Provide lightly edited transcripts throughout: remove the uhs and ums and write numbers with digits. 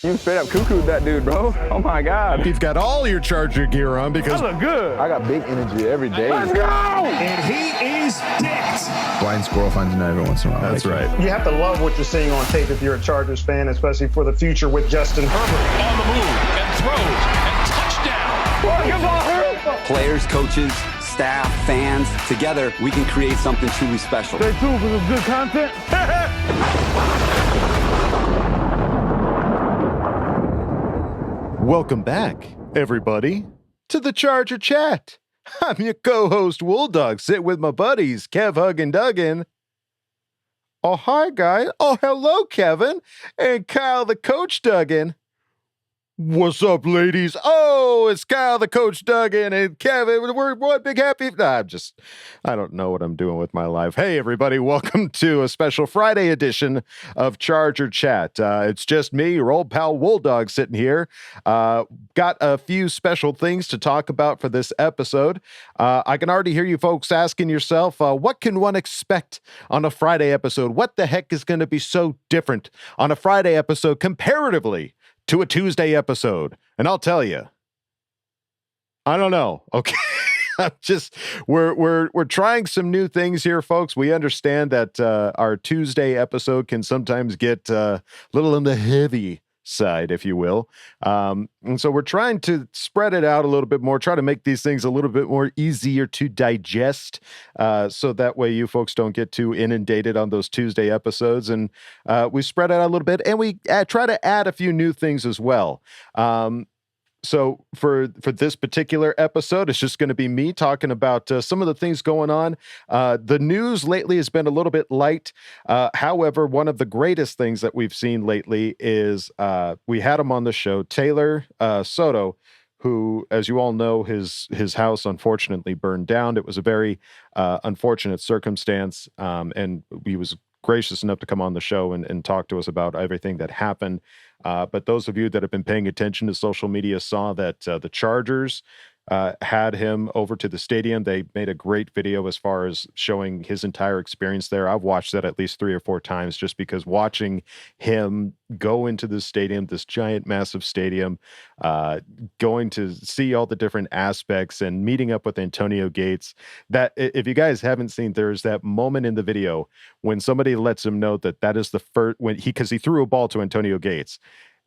You straight up cuckooed that dude, bro. Oh my God. You've got all your Charger gear on because I look good. I got big energy every day. Let's go! And he is dicked. Blind squirrel finds a nut every once in a while. That's right. You have to love what you're seeing on tape if you're a Chargers fan, especially for the future with Justin Herbert on the move and throws and touchdown. Players, coaches, staff, fans, together we can create something truly special. Stay tuned for some good content. Welcome back, everybody, to the Charger Chat. I'm your co-host, Wolldog, sitting with my buddies, Kev, Hug, and Duggan. Oh, hi, guys. Oh, hello, Kevin. And Kyle, the coach, Duggan. What's up, ladies? Oh, it's Kyle, the coach, Duggan, and Kevin. We're one big happy. I don't know what I'm doing with my life. Hey, everybody. Welcome to a special Friday edition of Charger Chat. It's just me, your old pal Wolldog, sitting here. Got a few special things to talk about for this episode. I can already hear you folks asking yourself, what can one expect on a Friday episode? What the heck is going to be so different on a Friday episode comparatively to a Tuesday episode? And I'll tell you, I don't know. Okay. We're trying some new things here, folks. We understand that our Tuesday episode can sometimes get a little on the heavy side, if you will. And so we're trying to spread it out a little bit more, try to make these things a little bit more easier to digest, so that way you folks don't get too inundated on those Tuesday episodes. And we spread it out a little bit, and we try to add a few new things as well. So for this particular episode, it's just going to be me talking about some of the things going on. The news lately has been a little bit light. However, one of the greatest things that we've seen lately is we had him on the show, Taylor Soto, who, as you all know, his house unfortunately burned down. It was a very unfortunate circumstance, and he was gracious enough to come on the show and talk to us about everything that happened. But those of you that have been paying attention to social media saw that the Chargers had him over to the stadium. They made a great video as far as showing his entire experience there. I've watched that at least 3 or 4 times just because watching him go into the stadium, this giant, massive stadium, going to see all the different aspects and meeting up with Antonio Gates. That, if you guys haven't seen, there's that moment in the video when somebody lets him know that is the first, because he threw a ball to Antonio Gates,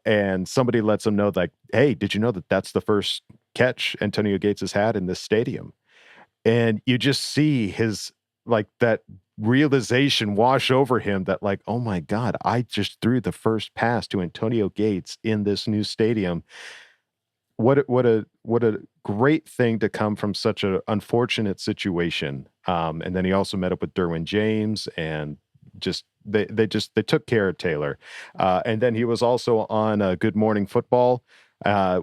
and somebody lets him know, like, hey, did you know that's the first catch Antonio Gates has had in this stadium? And you just see his, like, that realization wash over him that, like, oh my God, I just threw the first pass to Antonio Gates in this new stadium. What a great thing to come from such an unfortunate situation. And then he also met up with Derwin James, and just they took care of Taylor. And then he was also on Good Morning Football,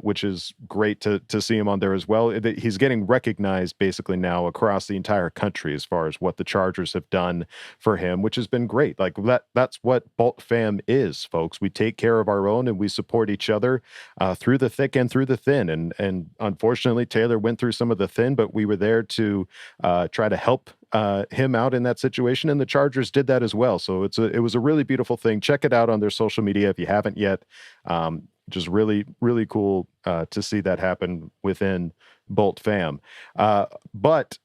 which is great to see him on there as well. He's getting recognized basically now across the entire country as far as what the Chargers have done for him, which has been great. Like that's what Bolt Fam is, folks. We take care of our own and we support each other through the thick and through the thin. And unfortunately, Taylor went through some of the thin, but we were there to try to help him out in that situation, and the Chargers did that as well. So it was a really beautiful thing. Check it out on their social media if you haven't yet. Just really, really cool to see that happen within Bolt Fam. But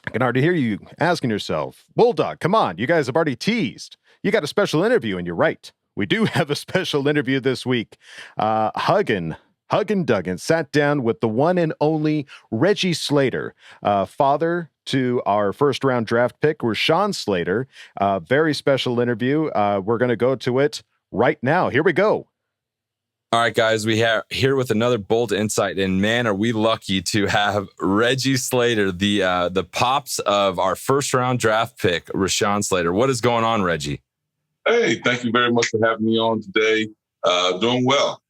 I can already hear you asking yourself, Bulldog, come on, you guys have already teased. You got a special interview, and you're right. We do have a special interview this week. Hug and Duggan sat down with the one and only Reggie Slater, father to our first-round draft pick, Rashawn Slater. Very special interview. We're going to go to it right now. Here we go. All right, guys, we are here with another bold insight, and man, are we lucky to have Reggie Slater, the pops of our first-round draft pick, Rashawn Slater. What is going on, Reggie? Hey, thank you very much for having me on today. Doing well.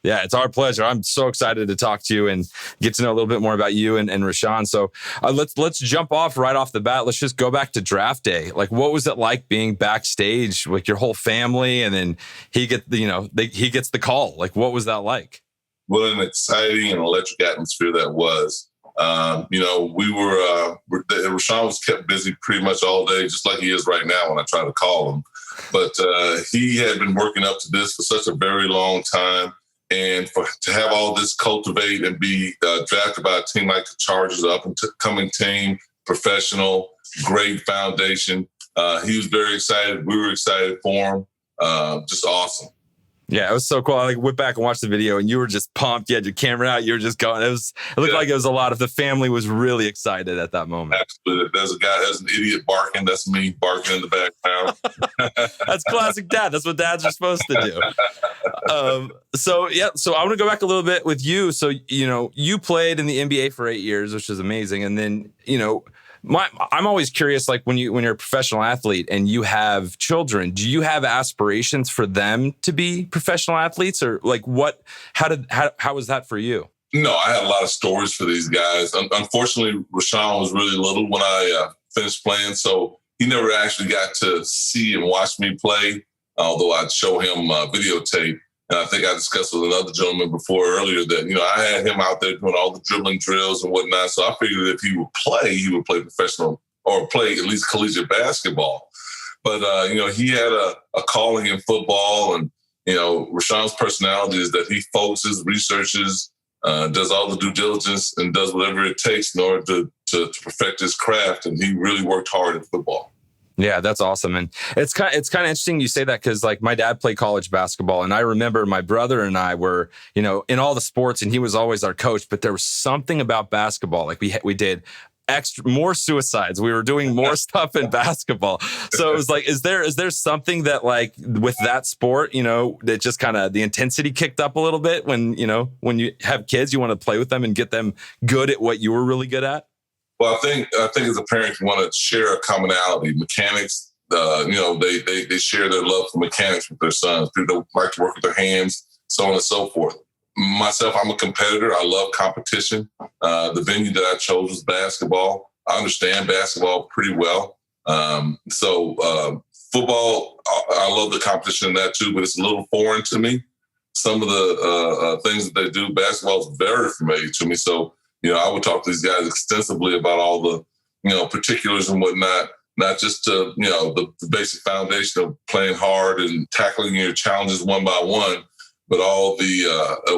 Yeah, it's our pleasure. I'm so excited to talk to you and get to know a little bit more about you and Rashawn. So let's jump off right off the bat. Let's just go back to draft day. Like, what was it like being backstage with your whole family, and then he gets the call? Like, what was that like? What an exciting and electric atmosphere that was. Rashawn was kept busy pretty much all day, just like he is right now when I try to call him. But he had been working up to this for such a very long time. And to have all this cultivate and be drafted by a team like the Chargers, an up-and-coming team, professional, great foundation. He was very excited. We were excited for him. Just awesome. Yeah, it was so cool. I went back and watched the video, and you were just pumped. You had your camera out. You were just going. It looked like it was a lot of the family was really excited at that moment. Absolutely. There's an idiot barking. That's me barking in the background. That's classic dad. That's what dads are supposed to do. So I want to go back a little bit with you. So, you played in the NBA for 8 years, which is amazing. And then, I'm always curious, like when you're a professional athlete and you have children, do you have aspirations for them to be professional athletes, or like how was that for you? No, I had a lot of stories for these guys. Unfortunately, Rashawn was really little when I finished playing, so he never actually got to see and watch me play, although I'd show him videotape. And I think I discussed with another gentleman before earlier that, I had him out there doing all the dribbling drills and whatnot. So I figured if he would play professional or play at least collegiate basketball. But, he had a calling in football. And, Rashawn's personality is that he focuses, researches, does all the due diligence and does whatever it takes in order to perfect his craft. And he really worked hard in football. Yeah, that's awesome. And it's kind of interesting you say that, because like my dad played college basketball, and I remember my brother and I were, in all the sports, and he was always our coach, but there was something about basketball. Like we did more suicides. We were doing more stuff in basketball. So it was like, is there something that like with that sport, that just kind of the intensity kicked up a little bit when you have kids, you want to play with them and get them good at what you were really good at? Well, I think as a parent, you want to share a commonality. Mechanics, they share their love for mechanics with their sons. People like to work with their hands, so on and so forth. Myself, I'm a competitor. I love competition. The venue that I chose was basketball. I understand basketball pretty well. Football, I love the competition in that too, but it's a little foreign to me. Some of the things that they do, basketball is very familiar to me. So, I would talk to these guys extensively about all the, particulars and whatnot, not just, the basic foundation of playing hard and tackling your challenges one by one, but all the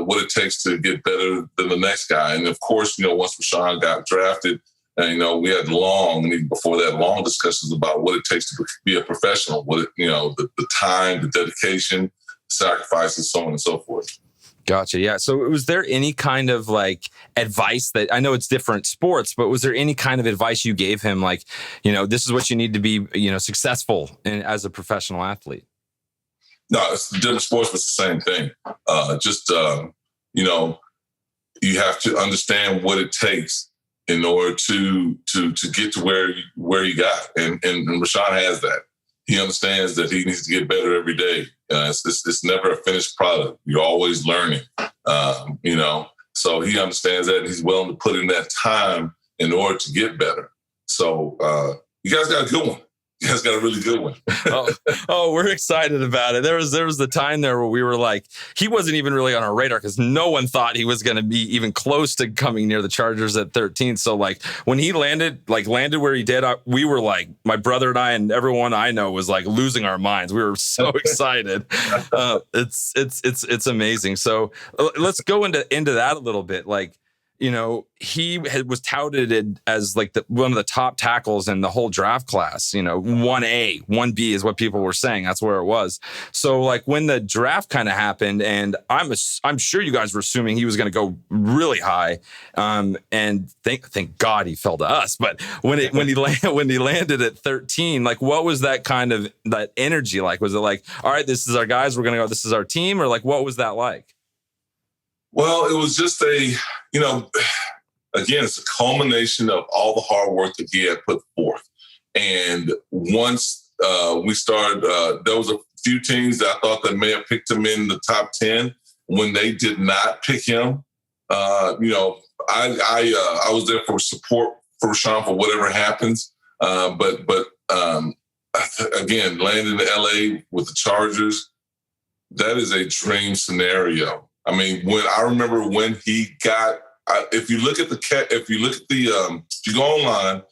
what it takes to get better than the next guy. And of course, once Rashawn got drafted, and, we had long, and even before that, long discussions about what it takes to be a professional, the time, the dedication, sacrifices, so on and so forth. Gotcha. Yeah. So was there any kind of like advice that, I know it's different sports, but was there any kind of advice you gave him? Like, this is what you need to be, successful as a professional athlete? No, it's different sports, but it's the same thing. You have to understand what it takes in order to get to where you got. And Rashawn has that. He understands that he needs to get better every day. It's never a finished product. You're always learning, So he understands that, and he's willing to put in that time in order to get better. So you guys got a good one. You guys got a really good one. Oh, we're excited about it. There was the time there where we were like, he wasn't even really on our radar because no one thought he was going to be even close to coming near the Chargers at 13. So like when he landed where he did, we were like, my brother and I and everyone I know was like losing our minds. We were so excited. It's amazing. So let's go into that a little bit. Like, he was touted as like one of the top tackles in the whole draft class, 1A, 1B is what people were saying. That's where it was. So like when the draft kind of happened, and I'm sure you guys were assuming he was going to go really high. And thank God he fell to us. But when he landed at 13, like what was that kind of that energy like? Was it like, all right, this is our guys, we're going to go, this is our team, or like what was that like? Well, it was just again, it's a culmination of all the hard work that he had put forth. And once we started, there was a few teams that I thought that may have picked him in the top 10. When they did not pick him, I was there for support for Rashawn for whatever happens. But again, landing in LA with the Chargers, that is a dream scenario. I mean, I remember when he got if you look at if you go online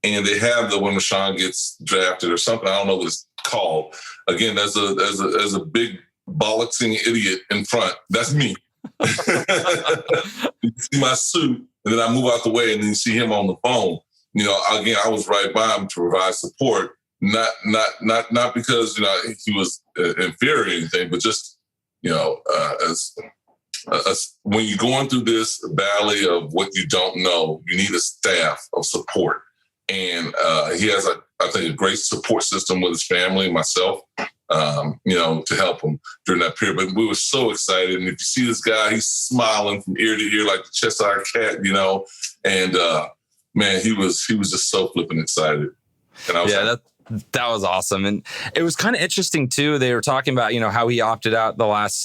and they have when Rashawn gets drafted or something, I don't know what it's called. Again, there's a big bollocksing idiot in front. That's me. You see my suit, and then I move out the way, and then you see him on the phone. Again, I was right by him to provide support, not because he was inferior or anything, but just as when you're going through this valley of what you don't know, you need a staff of support, and he has I think a great support system with his family, myself. To help him during that period. But we were so excited. And if you see this guy, he's smiling from ear to ear like the Cheshire Cat, and man, he was just so flipping excited. And I was that was awesome. And it was kind of interesting too. They were talking about, how he opted out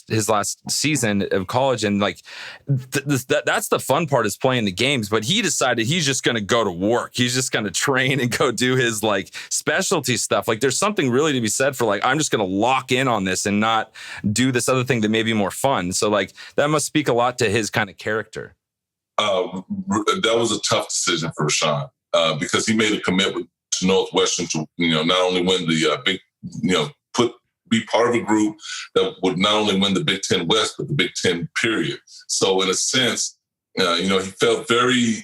his last season of college. And like, that's the fun part, is playing the games, but he decided he's just going to go to work. He's just going to train and go do his like specialty stuff. Like there's something really to be said for like, I'm just going to lock in on this and not do this other thing that may be more fun. So like, that must speak a lot to his kind of character. That was a tough decision for Rashawn because he made a commitment to Northwestern to not only win the be part of a group that would not only win the Big Ten West but the Big Ten period. So in a sense, he felt very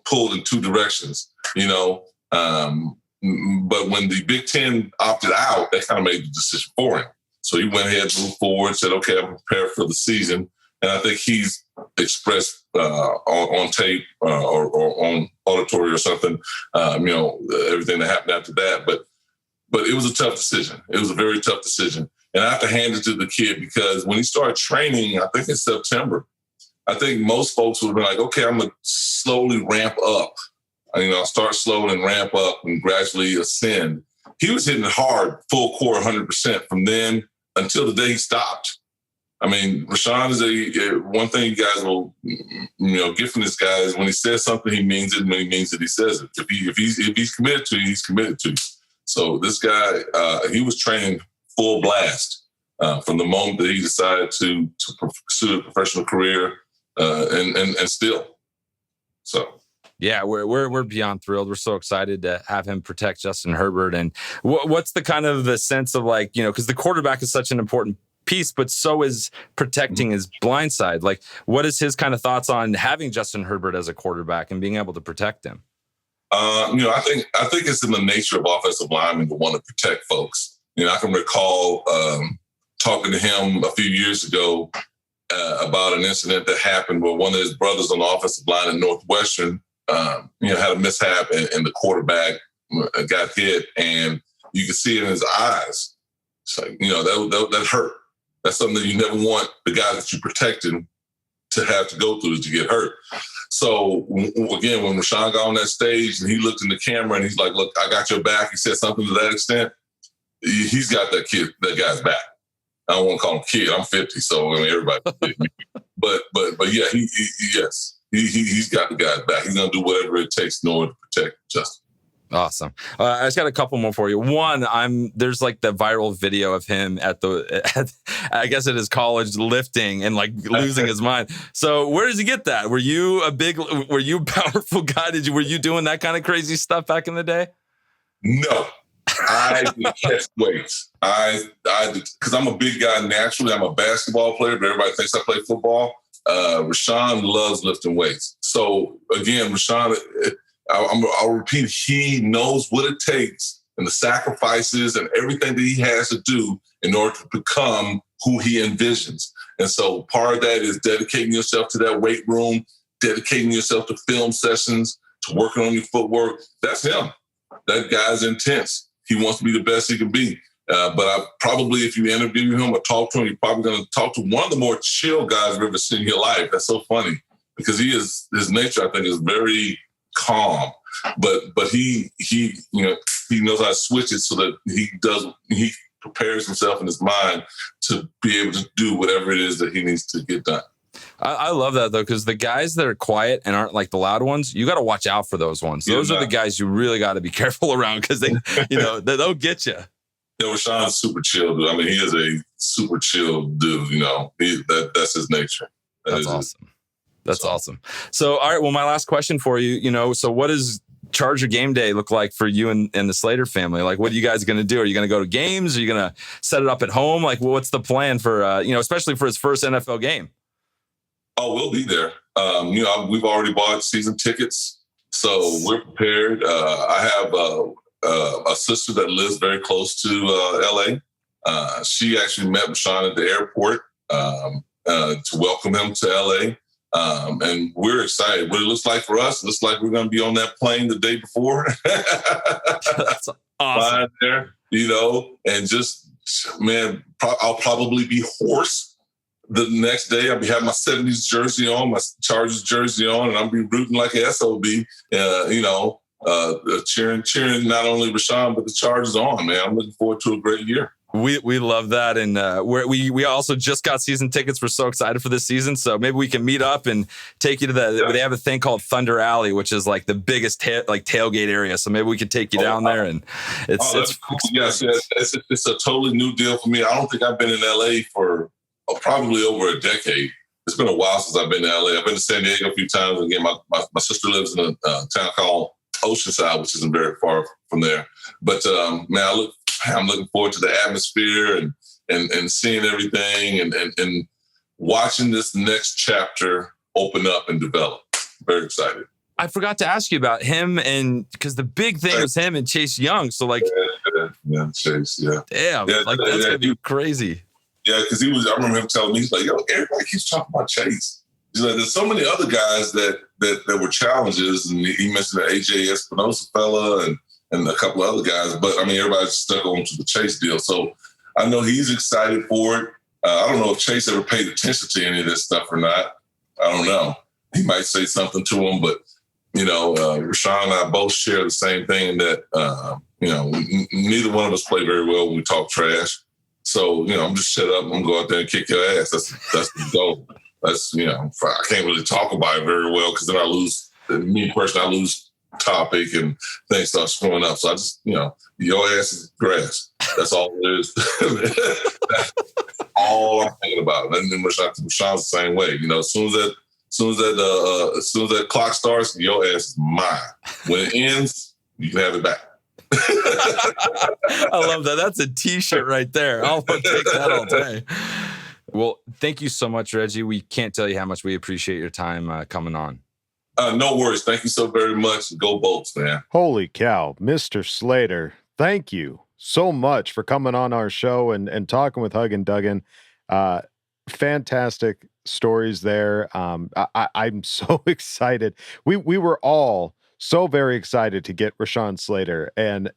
pulled in two directions. But when the Big Ten opted out, that kind of made the decision for him. So he went ahead, moved forward, said, "Okay, I'm prepared for the season." And I think he's expressed on tape or on auditory or something, everything that happened after that. But it was a tough decision. It was a very tough decision. And I have to hand it to the kid because when he started training, I think in September, I think most folks would have been like, okay, I'm going to slowly ramp up. I'll start slow and ramp up and gradually ascend. He was hitting hard, full core, 100% from then until the day he stopped. Rashawn is one thing you guys will, get from this guy is when he says something, he means it. And when he means it, he says it. If he's committed to you, he's committed to you. So this guy, he was training full blast from the moment that he decided to pursue a professional career, and still. So. Yeah, we're beyond thrilled. We're so excited to have him protect Justin Herbert. And what's the kind of the sense of like, because the quarterback is such an important piece, but so is protecting his blind side. Like, what is his kind of thoughts on having Justin Herbert as a quarterback and being able to protect him? I think it's in the nature of offensive linemen to want to protect folks. I can recall talking to him a few years ago about an incident that happened where one of his brothers on the offensive line at Northwestern, had a mishap and the quarterback got hit, and you could see it in his eyes. It's like, that hurt. That's something that you never want the guy that you're protecting to have to go through, is to get hurt. So again, when Rashawn got on that stage and he looked in the camera and he's like, "Look, I got your back." He said something to that extent. He's got that guy's back. I don't want to call him kid. I'm 50, so everybody. But yeah, he's got the guy's back. He's gonna do whatever it takes in order to protect Justin. Awesome. I just got a couple more for you. One, there's like the viral video of him I guess at his college lifting and like losing his mind. So where does he get that? Were you a powerful guy? Were you doing that kind of crazy stuff back in the day? No, I did catch weights. Because I'm a big guy naturally. I'm a basketball player, but everybody thinks I play football. Rashawn loves lifting weights. So again, Rashawn, I'll repeat, he knows what it takes and the sacrifices and everything that he has to do in order to become who he envisions. And so part of that is dedicating yourself to that weight room, dedicating yourself to film sessions, to working on your footwork. That's him. That guy's intense. He wants to be the best he can be. But if you interview him or talk to him, you're probably going to talk to one of the more chill guys you've ever seen in your life. That's so funny because his nature, I think, is very calm, but he knows how to switch it so that he prepares himself in his mind to be able to do whatever it is that he needs to get done. I love that though, because the guys that are quiet and aren't like the loud ones, you got to watch out for those ones. Those are the guys you really got to be careful around because they'll get you. Rashawn's super chill, dude. He is a super chill dude. That's his nature. That's awesome. That's awesome. So, all right. Well, my last question for you, so what does Charger game day look like for you and the Slater family? Like, what are you guys going to do? Are you going to go to games? Are you going to set it up at home? Like, what's the plan for, especially for his first NFL game? Oh, we'll be there. We've already bought season tickets, so we're prepared. I have a sister that lives very close to LA. She actually met Rashawn at the airport to welcome him to LA. And we're excited. What it looks like for us, it looks like we're going to be on that plane the day before. That's awesome. There, and just, man, I'll probably be hoarse the next day. I'll be having my 70s jersey on, my Chargers jersey on, and I'll be rooting like an SOB, cheering not only Rashawn, but the Chargers on, man. I'm looking forward to a great year. We love that, and we also just got season tickets. We're so excited for this season, so maybe we can meet up and take you to They have a thing called Thunder Alley, which is like the biggest tailgate area. So maybe we could take you down there, and it's cool. Yes, it's a totally new deal for me. I don't think I've been in LA for probably over a decade. It's been a while since I've been to LA. I've been to San Diego a few times. Again, my sister lives in a town called Oceanside, which isn't very far from there. But man, I'm looking forward to the atmosphere and seeing everything and watching this next chapter open up and develop. Very excited. I forgot to ask you about him, and because the big thing was him and Chase Young. So Chase, damn, that's gonna be crazy. Yeah, because I remember him telling me, he's like, everybody keeps talking about Chase. He's like, there's so many other guys that were challenges, and he mentioned the AJ Espinosa fella and a couple of other guys, but I mean, everybody's stuck on to the Chase deal. So I know he's excited for it. I don't know if Chase ever paid attention to any of this stuff or not. I don't know. He might say something to him, but Rashawn and I both share the same thing that neither one of us play very well when we talk trash. So I'm just shut up and I'm gonna go out there and kick your ass. That's the goal. That's I can't really talk about it very well because then I lose topic and things start screwing up. So I just, your ass is grass. That's all it is. That's all I'm thinking about. And then Rashawn's the same way. As soon as that clock starts, your ass is mine. When it ends, you can have it back. I love that. That's a t-shirt right there. I'll take that all day. Well, thank you so much, Reggie. We can't tell you how much we appreciate your time coming on. No worries. Thank you so very much. Go Bolts, man. Holy cow, Mr. Slater. Thank you so much for coming on our show and talking with Hug and Duggan. Fantastic stories there. I'm so excited. We were all so very excited to get Rashawn Slater, and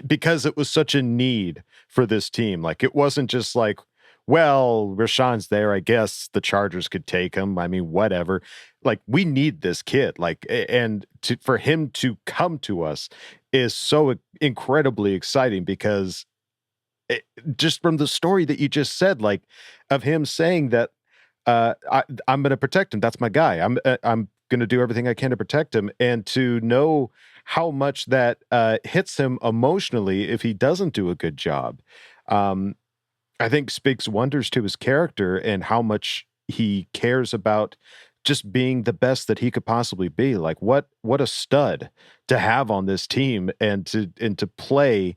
because it was such a need for this team. Like, it wasn't just like, well, Rashawn's there, I guess the Chargers could take him. I mean, whatever. Like, we need this kid. Like, and for him to come to us is so incredibly exciting because just from the story that you just said, like, of him saying that I'm going to protect him. That's my guy. I'm going to do everything I can to protect him, and to know how much that hits him emotionally if he doesn't do a good job. I think speaks wonders to his character and how much he cares about just being the best that he could possibly be. Like, what a stud to have on this team, and to play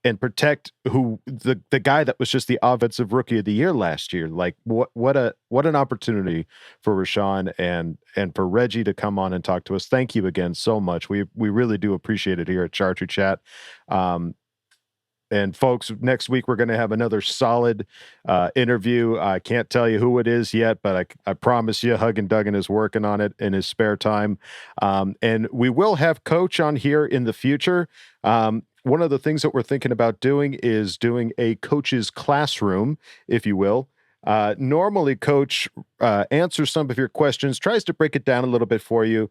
and protect the guy that was just the offensive rookie of the year last year. Like, what an opportunity for Rashawn and for Reggie to come on and talk to us. Thank you again so much. We really do appreciate it here at Charger Chat. And folks, next week we're going to have another solid interview. I can't tell you who it is yet, but I promise you, Hug and Duggan is working on it in his spare time. And we will have Coach on here in the future. One of the things that we're thinking about doing is doing a coach's classroom, if you will. Normally, Coach answers some of your questions, tries to break it down a little bit for you,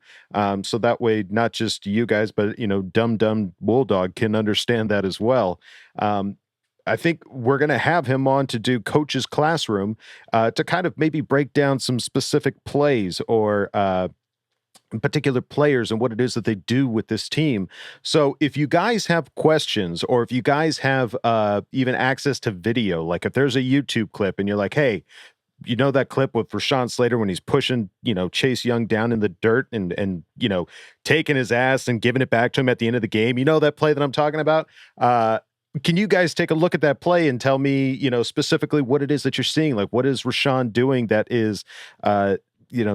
so that way not just you guys, but Dumb Bulldog can understand that as well. I think we're going to have him on to do Coach's Classroom to kind of maybe break down some specific plays or particular players and what it is that they do with this team. So if you guys have questions, or if you guys have even access to video, like if there's a YouTube clip and you're like, hey, you know that clip with Rashawn Slater when he's pushing, Chase Young down in the dirt and taking his ass and giving it back to him at the end of the game. You know that play that I'm talking about? Can you guys take a look at that play and tell me, specifically what it is that you're seeing? Like, what is Rashawn doing that is,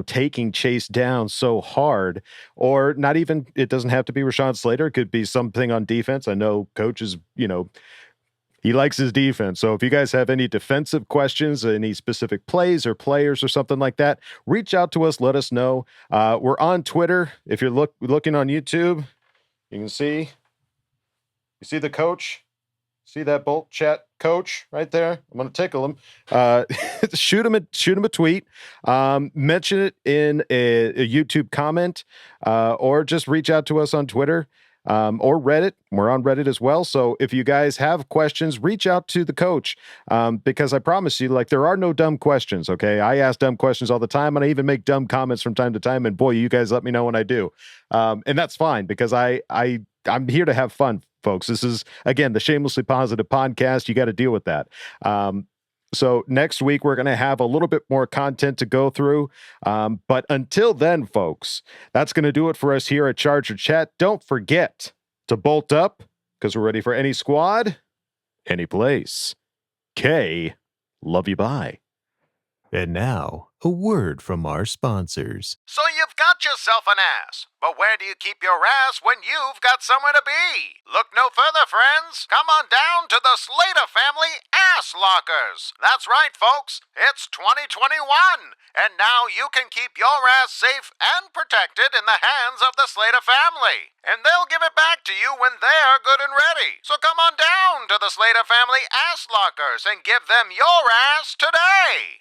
taking Chase down so hard? Or not even, it doesn't have to be Rashawn Slater. It could be something on defense. I know coaches, he likes his defense. So if you guys have any defensive questions, any specific plays or players or something like that, reach out to us. Let us know. We're on Twitter. If you're looking on YouTube, you can see. You see the coach? See that Bolt Chat coach right there? I'm going to tickle him. Shoot him a tweet. Mention it in a YouTube comment, or just reach out to us on Twitter. Or Reddit. We're on Reddit as well. So if you guys have questions, reach out to the coach, because I promise you, there are no dumb questions. Okay. I ask dumb questions all the time, and I even make dumb comments from time to time. And boy, you guys let me know when I do. And that's fine, because I'm here to have fun, folks. This is, again, the Shamelessly Positive podcast. You got to deal with that. So next week, we're going to have a little bit more content to go through. But until then, folks, that's going to do it for us here at Charger Chat. Don't forget to bolt up, because we're ready for any squad, any place. K, love you, bye. And now, a word from our sponsors. So you've got yourself an ass, but where do you keep your ass when you've got somewhere to be? Look no further, friends. Come on down to the Slater family ass lockers. That's right, folks. It's 2021, and now you can keep your ass safe and protected in the hands of the Slater family. And they'll give it back to you when they're good and ready. So come on down to the Slater family ass lockers and give them your ass today.